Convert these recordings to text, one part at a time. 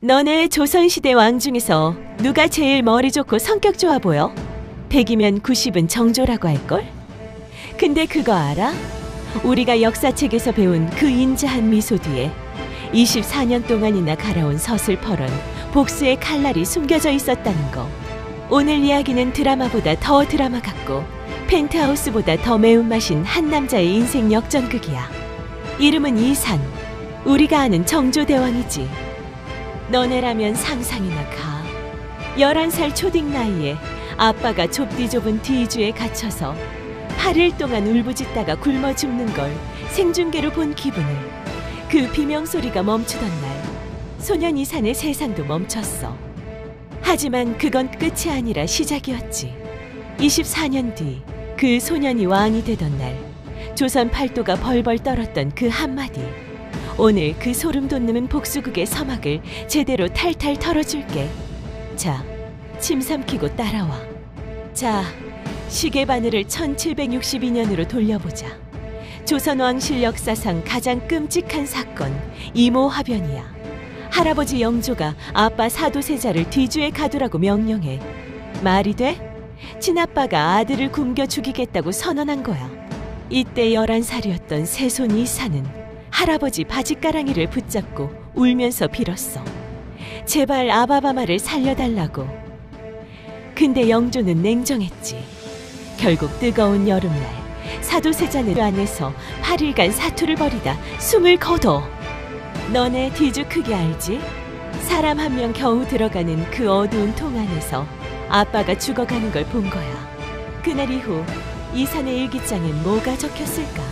너네 조선시대 왕 중에서 누가 제일 머리 좋고 성격 좋아 보여? 100이면 90은 정조라고 할걸? 근데 그거 알아? 우리가 역사책에서 배운 그 인자한 미소 뒤에 24년 동안이나 갈아온 서슬퍼런 복수의 칼날이 숨겨져 있었다는 거. 오늘 이야기는 드라마보다 더 드라마 같고 펜트하우스보다 더 매운맛인 한 남자의 인생 역전극이야. 이름은 이산, 우리가 아는 정조대왕이지. 너네라면 상상이나 가. 11살 초딩 나이에 아빠가 좁디 좁은 뒤주에 갇혀서 8일 동안 울부짖다가 굶어 죽는 걸 생중계로 본 기분을. 그 비명소리가 멈추던 날 소년 이산의 세상도 멈췄어. 하지만 그건 끝이 아니라 시작이었지. 24년 뒤 그 소년이 왕이 되던 날 조선 팔도가 벌벌 떨었던 그 한마디. 오늘 그 소름 돋는 복수극의 서막을 제대로 탈탈 털어줄게. 자, 침 삼키고 따라와. 자, 시계 바늘을 1762년으로 돌려보자. 조선 왕실 역사상 가장 끔찍한 사건, 이모화변이야. 할아버지 영조가 아빠 사도세자를 뒤주에 가두라고 명령해. 말이 돼? 친아빠가 아들을 굶겨 죽이겠다고 선언한 거야. 이때 11살이었던 새손 이사는 할아버지 바지가랑이를 붙잡고 울면서 빌었어. 제발 아바바마를 살려달라고. 근데 영조는 냉정했지. 결국 뜨거운 여름날 사도세자는 안에서 8일간 사투를 벌이다 숨을 거둬. 너네 뒤주 크게 알지? 사람 한 명 겨우 들어가는 그 어두운 통 안에서 아빠가 죽어가는 걸 본 거야. 그날 이후 이산의 일기장엔 뭐가 적혔을까?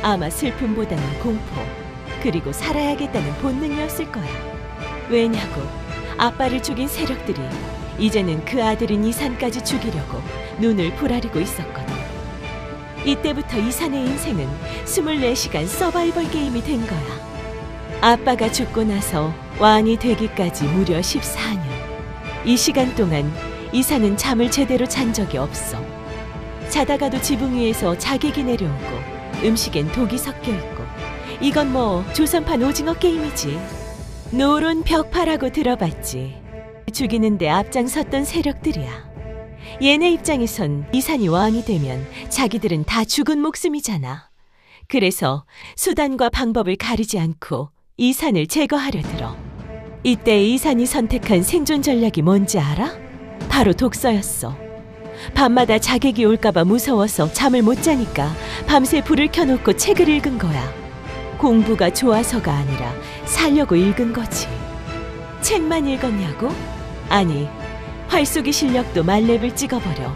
아마 슬픔보다는 공포, 그리고 살아야겠다는 본능이었을 거야. 왜냐고 아빠를 죽인 세력들이 이제는 그 아들인 이산까지 죽이려고 눈을 부라리고 있었거든. 이때부터 이산의 인생은 24시간 서바이벌 게임이 된 거야. 아빠가 죽고 나서 왕이 되기까지 무려 14년. 이 시간 동안 이산은 잠을 제대로 잔 적이 없어. 자다가도 지붕 위에서 자객이 내려오고 음식엔 독이 섞여 있고. 이건 뭐 조선판 오징어 게임이지. 노론 벽파라고 들어봤지. 죽이는데 앞장섰던 세력들이야. 얘네 입장에선 이산이 왕이 되면 자기들은 다 죽은 목숨이잖아. 그래서 수단과 방법을 가리지 않고 이산을 제거하려 들어. 이때 이산이 선택한 생존 전략이 뭔지 알아? 바로 독서였어. 밤마다 자객이 올까봐 무서워서 잠을 못 자니까 밤새 불을 켜놓고 책을 읽은 거야. 공부가 좋아서가 아니라 살려고 읽은 거지. 책만 읽었냐고? 아니, 활쏘기 실력도 만렙을 찍어버려.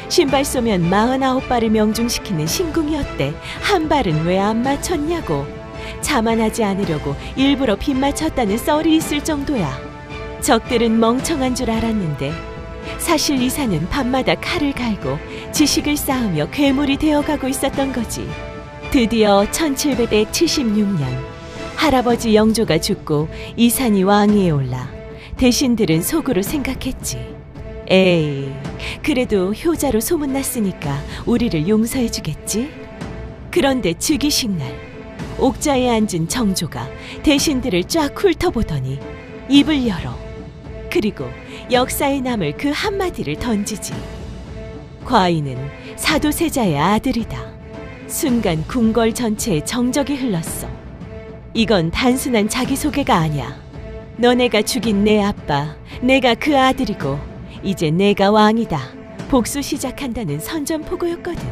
신발 쏘면 49발을 명중시키는 신궁이었대. 한 발은 왜 안 맞췄냐고. 자만하지 않으려고 일부러 빗 맞췄다는 썰이 있을 정도야. 적들은 멍청한 줄 알았는데 사실 이산은 밤마다 칼을 갈고 지식을 쌓으며 괴물이 되어가고 있었던 거지. 드디어 1776년 할아버지 영조가 죽고 이산이 왕위에 올라 대신들은 속으로 생각했지. 에이, 그래도 효자로 소문났으니까 우리를 용서해주겠지? 그런데 즉위식 날 옥자에 앉은 정조가 대신들을 쫙 훑어보더니 입을 열어. 그리고 역사에 남을 그 한마디를 던지지. 과인은 사도세자의 아들이다. 순간 궁궐 전체에 정적이 흘렀어. 이건 단순한 자기소개가 아니야. 너네가 죽인 내 아빠, 내가 그 아들이고 이제 내가 왕이다. 복수 시작한다는 선전포고였거든.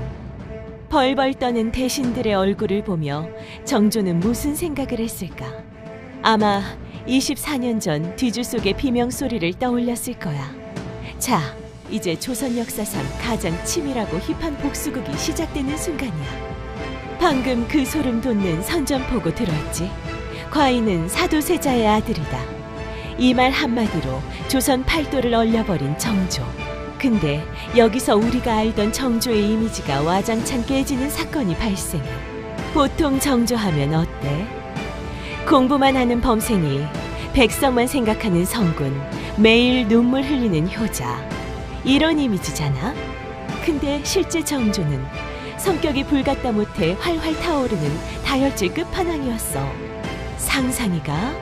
벌벌 떠는 대신들의 얼굴을 보며 정조는 무슨 생각을 했을까? 아마 24년 전 뒤주 속의 비명소리를 떠올렸을 거야. 자, 이제 조선 역사상 가장 치밀하고 힙한 복수극이 시작되는 순간이야. 방금 그 소름 돋는 선전포고 들었지? 과인은 사도세자의 아들이다. 이 말 한마디로 조선 팔도를 얼려버린 정조. 근데 여기서 우리가 알던 정조의 이미지가 와장창 깨지는 사건이 발생해. 보통 정조하면 어때? 공부만 하는 범생이, 백성만 생각하는 성군, 매일 눈물 흘리는 효자, 이런 이미지잖아. 근데 실제 정조는 성격이 불같다 못해 활활 타오르는 다혈질 끝판왕이었어. 상상이가?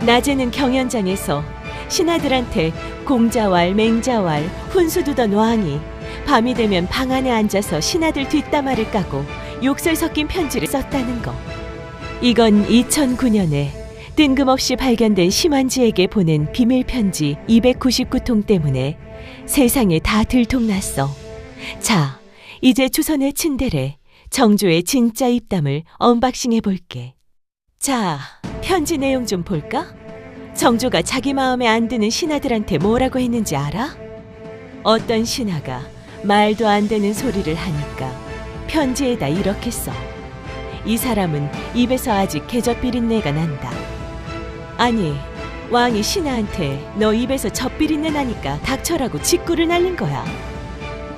낮에는 경연장에서 신하들한테 공자왈, 맹자왈, 훈수 두던 왕이 밤이 되면 방 안에 앉아서 신하들 뒷담화를 까고 욕설 섞인 편지를 썼다는 거. 이건 2009년에 뜬금없이 발견된 심한지에게 보낸 비밀 편지 299통 때문에 세상에 다 들통났어. 자, 이제 조선의 츤데레 정조의 진짜 입담을 언박싱 해볼게. 자, 편지 내용 좀 볼까? 정조가 자기 마음에 안 드는 신하들한테 뭐라고 했는지 알아? 어떤 신하가 말도 안 되는 소리를 하니까 편지에다 이렇게 써. 이 사람은 입에서 아직 계젓 비린내가 난다. 아니, 왕이 신하한테 너 입에서 젖비린내 나니까 닥쳐라고 직구를 날린 거야.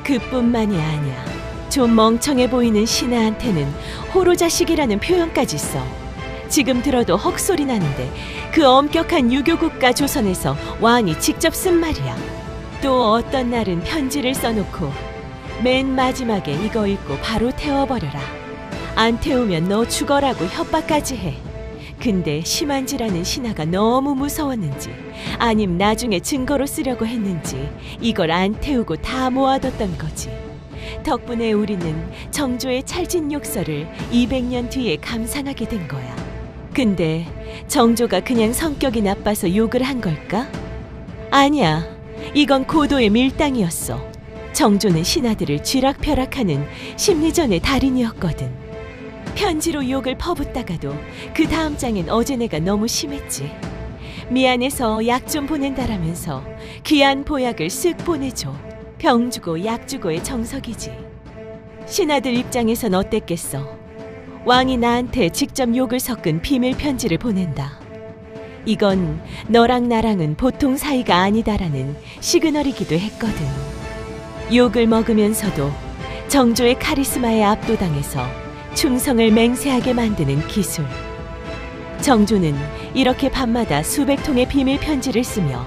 그뿐만이 아니야. 좀 멍청해 보이는 신하한테는 호로자식이라는 표현까지 써. 지금 들어도 헉소리 나는데 그 엄격한 유교국가 조선에서 왕이 직접 쓴 말이야. 또 어떤 날은 편지를 써놓고 맨 마지막에 이거 읽고 바로 태워버려라. 안 태우면 너 죽어라고 협박까지 해. 근데 심한지라는 신하가 너무 무서웠는지 아님 나중에 증거로 쓰려고 했는지 이걸 안 태우고 다 모아뒀던 거지. 덕분에 우리는 정조의 찰진 욕설을 200년 뒤에 감상하게 된 거야. 근데 정조가 그냥 성격이 나빠서 욕을 한 걸까? 아니야. 이건 고도의 밀당이었어. 정조는 신하들을 쥐락펴락하는 심리전의 달인이었거든. 편지로 욕을 퍼붓다가도 그 다음 장엔 어제내가 너무 심했지. 미안해서 약 좀 보낸다라면서 귀한 보약을 쓱 보내줘. 병 주고 약 주고의 정석이지. 신하들 입장에선 어땠겠어? 왕이 나한테 직접 욕을 섞은 비밀 편지를 보낸다. 이건 너랑 나랑은 보통 사이가 아니다라는 시그널이기도 했거든. 욕을 먹으면서도 정조의 카리스마에 압도당해서 충성을 맹세하게 만드는 기술. 정조는 이렇게 밤마다 수백 통의 비밀 편지를 쓰며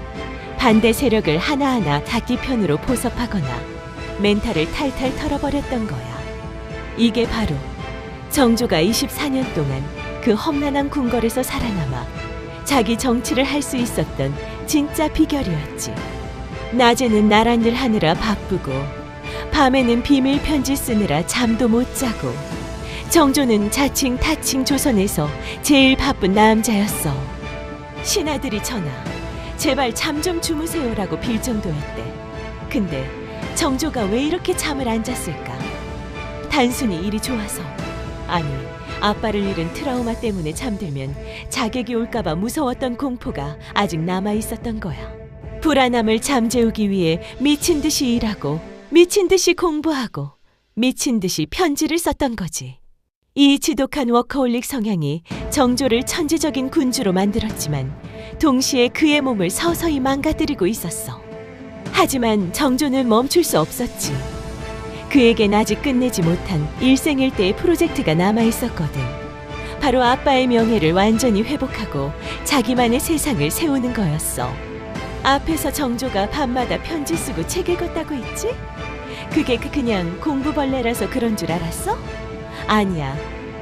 반대 세력을 하나하나 자기 편으로 포섭하거나 멘탈을 탈탈 털어버렸던 거야. 이게 바로 정조가 24년 동안 그 험난한 궁궐에서 살아남아 자기 정치를 할 수 있었던 진짜 비결이었지. 낮에는 나란 일 하느라 바쁘고 밤에는 비밀 편지 쓰느라 잠도 못 자고 정조는 자칭 타칭 조선에서 제일 바쁜 남자였어. 신하들이 전하, 제발 잠 좀 주무세요라고 빌 정도였대. 근데 정조가 왜 이렇게 잠을 안 잤을까? 단순히 일이 좋아서. 아니, 아빠를 잃은 트라우마 때문에 잠들면 자객이 올까봐 무서웠던 공포가 아직 남아있었던 거야. 불안함을 잠재우기 위해 미친 듯이 일하고 미친 듯이 공부하고 미친 듯이 편지를 썼던 거지. 이 지독한 워커홀릭 성향이 정조를 천재적인 군주로 만들었지만 동시에 그의 몸을 서서히 망가뜨리고 있었어. 하지만 정조는 멈출 수 없었지. 그에겐 아직 끝내지 못한 일생일대의 프로젝트가 남아있었거든. 바로 아빠의 명예를 완전히 회복하고 자기만의 세상을 세우는 거였어. 앞에서 정조가 밤마다 편지 쓰고 책 읽었다고 했지? 그게 그냥 공부벌레라서 그런 줄 알았어? 아니야.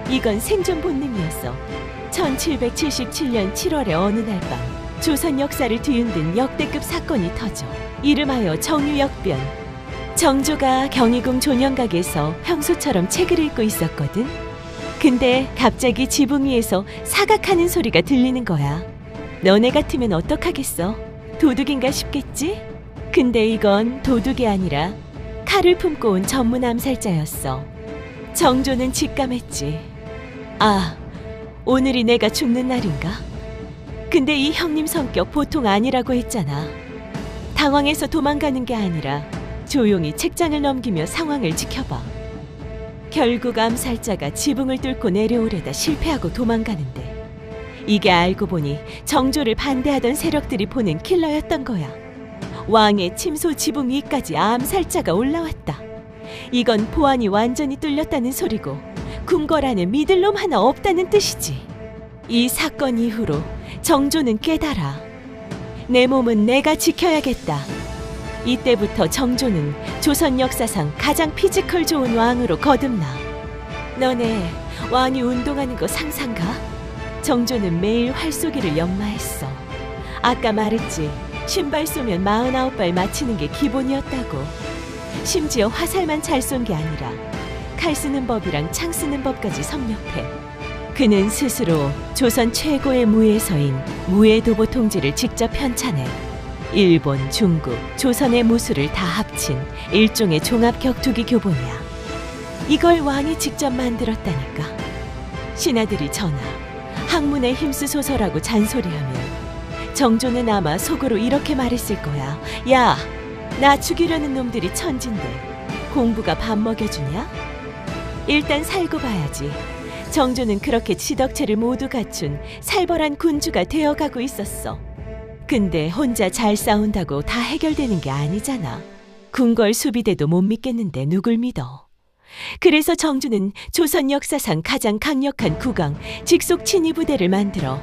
이건 생존 본능이었어. 1777년 7월의 어느 날 밤 조선 역사를 뒤흔든 역대급 사건이 터져 이름하여 정유역변. 정조가 경희궁 존영각에서 평소처럼 책을 읽고 있었거든. 근데 갑자기 지붕 위에서 사각하는 소리가 들리는 거야. 너네 같으면 어떡하겠어? 도둑인가 싶겠지? 근데 이건 도둑이 아니라 칼을 품고 온 전문 암살자였어. 정조는 직감했지. 아, 오늘이 내가 죽는 날인가? 근데 이 형님 성격 보통 아니라고 했잖아. 당황해서 도망가는 게 아니라 조용히 책장을 넘기며 상황을 지켜봐. 결국 암살자가 지붕을 뚫고 내려오려다 실패하고 도망가는데 이게 알고 보니 정조를 반대하던 세력들이 보낸 킬러였던 거야. 왕의 침소 지붕 위까지 암살자가 올라왔다. 이건 보안이 완전히 뚫렸다는 소리고 궁궐 안에 믿을 놈 하나 없다는 뜻이지. 이 사건 이후로 정조는 깨달아. 내 몸은 내가 지켜야겠다. 이때부터 정조는 조선 역사상 가장 피지컬 좋은 왕으로 거듭나. 너네 왕이 운동하는 거 상상가? 정조는 매일 활쏘기를 연마했어. 아까 말했지. 신발 쏘면 49발 맞히는 게 기본이었다고. 심지어 화살만 잘 쏜 게 아니라 칼 쓰는 법이랑 창 쓰는 법까지 섭렵해. 그는 스스로 조선 최고의 무예서인 무예도보 통지를 직접 편찬해 일본, 중국, 조선의 무술을 다 합친 일종의 종합 격투기 교본이야. 이걸 왕이 직접 만들었다니까. 신하들이 전하, 학문에 힘쓰소서라고 잔소리하면 정조는 아마 속으로 이렇게 말했을 거야. 야, 나 죽이려는 놈들이 천진데 공부가 밥 먹여주냐? 일단 살고 봐야지. 정조는 그렇게 지덕체를 모두 갖춘 살벌한 군주가 되어가고 있었어. 근데 혼자 잘 싸운다고 다 해결되는 게 아니잖아. 궁궐 수비대도 못 믿겠는데 누굴 믿어? 그래서 정조는 조선 역사상 가장 강력한 국왕 직속 친위부대를 만들어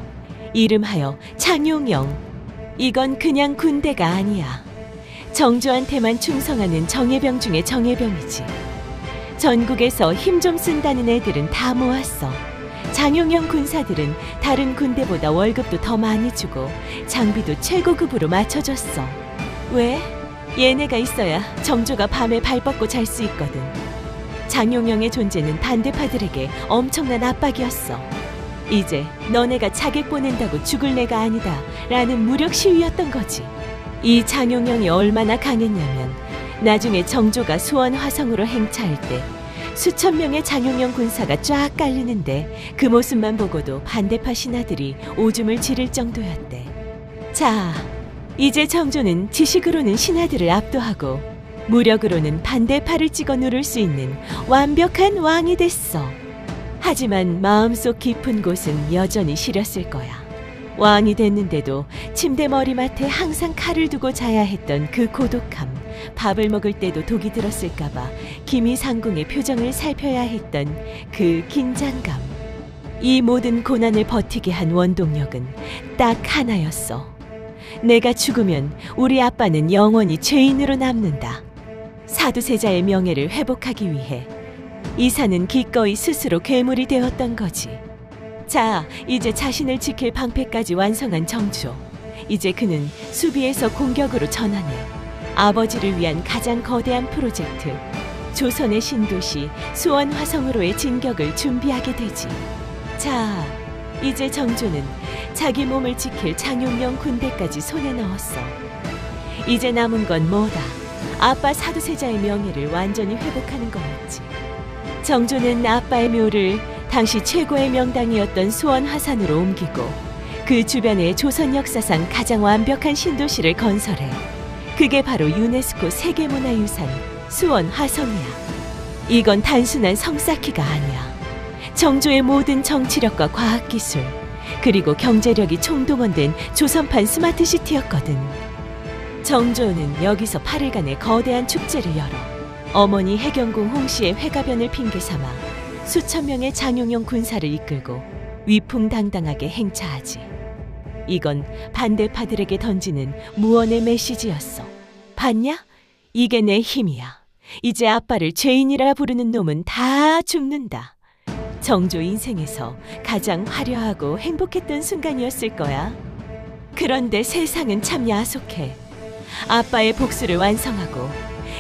이름하여 장용영. 이건 그냥 군대가 아니야. 정조한테만 충성하는 정예병 중에 정예병이지. 전국에서 힘 좀 쓴다는 애들은 다 모았어. 장용영 군사들은 다른 군대보다 월급도 더 많이 주고 장비도 최고급으로 맞춰줬어. 왜? 얘네가 있어야 정조가 밤에 발 뻗고 잘 수 있거든. 장용영의 존재는 반대파들에게 엄청난 압박이었어. 이제 너네가 자객 보낸다고 죽을 내가 아니다 라는 무력 시위였던 거지. 이 장용영이 얼마나 강했냐면 나중에 정조가 수원 화성으로 행차할 때 수천 명의 장용영 군사가 쫙 깔리는데 그 모습만 보고도 반대파 신하들이 오줌을 지를 정도였대. 자, 이제 정조는 지식으로는 신하들을 압도하고 무력으로는 반대파를 찍어 누를 수 있는 완벽한 왕이 됐어. 하지만 마음속 깊은 곳은 여전히 시렸을 거야. 왕이 됐는데도 침대 머리맡에 항상 칼을 두고 자야 했던 그 고독함, 밥을 먹을 때도 독이 들었을까봐 기미상궁의 표정을 살펴야 했던 그 긴장감. 이 모든 고난을 버티게 한 원동력은 딱 하나였어. 내가 죽으면 우리 아빠는 영원히 죄인으로 남는다. 사두세자의 명예를 회복하기 위해 이사는 기꺼이 스스로 괴물이 되었던 거지. 자, 이제 자신을 지킬 방패까지 완성한 정조. 이제 그는 수비에서 공격으로 전환해 아버지를 위한 가장 거대한 프로젝트, 조선의 신도시 수원 화성으로의 진격을 준비하게 되지. 자, 이제 정조는 자기 몸을 지킬 장용영 군대까지 손에 넣었어. 이제 남은 건 뭐다? 아빠 사두세자의 명예를 완전히 회복하는 거였지. 정조는 아빠의 묘를 당시 최고의 명당이었던 수원 화산으로 옮기고 그 주변에 조선 역사상 가장 완벽한 신도시를 건설해. 그게 바로 유네스코 세계문화유산 수원 화성이야. 이건 단순한 성 쌓기가 아니야. 정조의 모든 정치력과 과학기술 그리고 경제력이 총동원된 조선판 스마트시티였거든. 정조는 여기서 8일간의 거대한 축제를 열어 어머니 해경궁 홍씨의 회가변을 핑계삼아 수천 명의 장용영 군사를 이끌고 위풍당당하게 행차하지. 이건 반대파들에게 던지는 무언의 메시지였어. 봤냐? 이게 내 힘이야. 이제 아빠를 죄인이라 부르는 놈은 다 죽는다. 정조 인생에서 가장 화려하고 행복했던 순간이었을 거야. 그런데 세상은 참 야속해. 아빠의 복수를 완성하고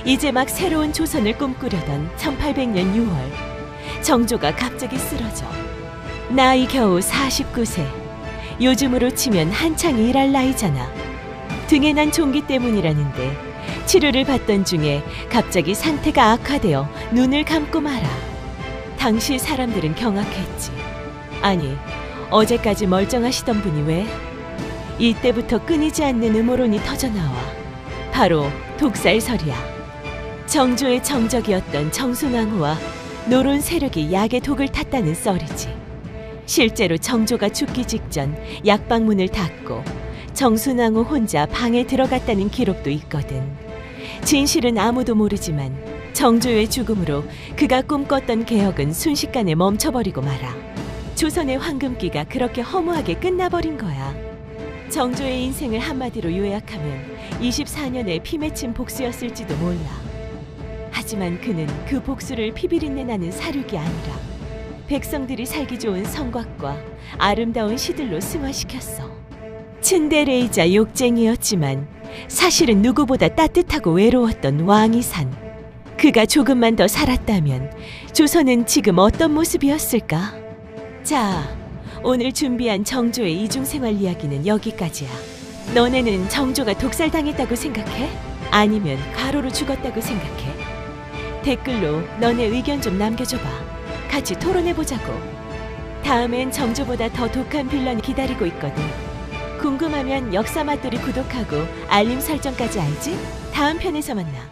이제 막 새로운 조선을 꿈꾸려던 1800년 6월 정조가 갑자기 쓰러져. 나이 겨우 49세. 요즘으로 치면 한창 일할 나이잖아. 등에 난 종기 때문이라는데 치료를 받던 중에 갑자기 상태가 악화되어 눈을 감고 말아. 당시 사람들은 경악했지. 아니, 어제까지 멀쩡하시던 분이 왜? 이때부터 끊이지 않는 음모론이 터져나와. 바로 독살설이야. 정조의 정적이었던 정순왕후와 노론 세력이 약의 독을 탔다는 썰이지. 실제로 정조가 죽기 직전 약방문을 닫고 정순왕후 혼자 방에 들어갔다는 기록도 있거든. 진실은 아무도 모르지만 정조의 죽음으로 그가 꿈꿨던 개혁은 순식간에 멈춰버리고 말아. 조선의 황금기가 그렇게 허무하게 끝나버린 거야. 정조의 인생을 한마디로 요약하면 24년의 피맺힌 복수였을지도 몰라. 하지만 그는 그 복수를 피비린내 나는 사륙이 아니라 백성들이 살기 좋은 성곽과 아름다운 시들로 승화시켰어. 츤데레이자 욕쟁이였지만 사실은 누구보다 따뜻하고 외로웠던 왕이산. 그가 조금만 더 살았다면 조선은 지금 어떤 모습이었을까? 자, 오늘 준비한 정조의 이중생활 이야기는 여기까지야. 너네는 정조가 독살당했다고 생각해? 아니면 가로로 죽었다고 생각해? 댓글로 너네 의견 좀 남겨줘봐. 같이 토론해보자고. 다음엔 정조보다 더 독한 빌런이 기다리고 있거든. 궁금하면 역사맛돌이 구독하고 알림 설정까지 알지? 다음 편에서 만나.